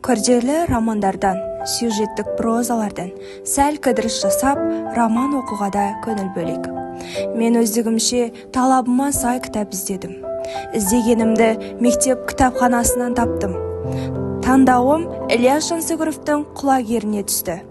Күрделі романдардан, сюжеттік прозалардан сәл кідіріс жасап, роман оқуға да көңіл бөлейік. Мен өздігімше талабыма сай кітап іздедім. Іздегенімді мектеп кітапханасынан таптым. Таңдауым Ілияс Жансүгіровтің құлагеріне түсті.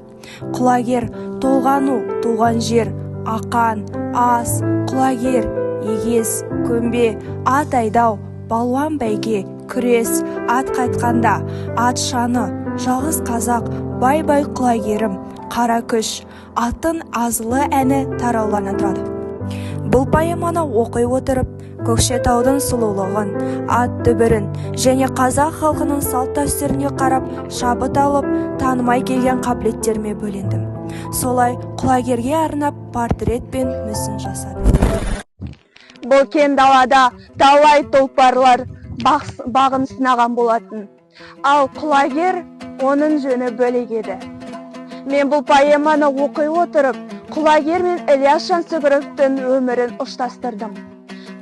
Құлагер толғану, туған жер, ақан, ас, құлагер, егес, көмбе, ат айдау, балуан бәйге, күрес, ат қайтқанда, ат шаны, жалғыз қазақ, бай-бай құлагерім, қара күш, аттың азылы әні тараулана тұрады. Бұл поэманы оқи отырып, Көкшетаудың сұлулығын, ат дүбірін және қазақ халқының салт-дәстүріне қарап, шабыт алып, танымай келген қабілеттеріме бөлендім. Солай құлагерге арнап портрет пен мүсін жасадым. Бұл кең далада талай тұлпарлар бағын сынаған болатын. Ал құлагер оның жөні бөлек еді. Мен бұл поэманы оқи отырып, құлагер мен Ілияс Жансүгіровтің өмірін ұштастырдым.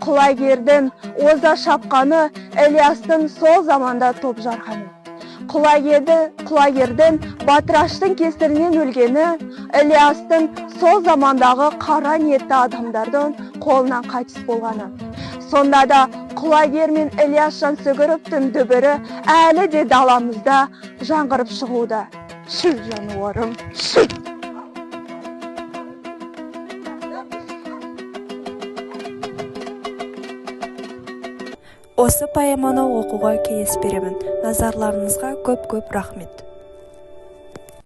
Құлагердің оза шапқаны, Ілиястың сол заманда топ жарғаны. Құлагердің батыраштың кесірінен өлгені, Ілиястың сол замандағы қара ниетті адамдардың қолынан қайтыс болғаны. Сонда да құлагер мен Ілияс Жансүгіровтің дүбірі әлі де даламызда жаңғырып шығуда. Шүр жануарым, шүр! Осы поэманы оқуға кеңес беремін. Назарларыңызға көп-көп рахмет.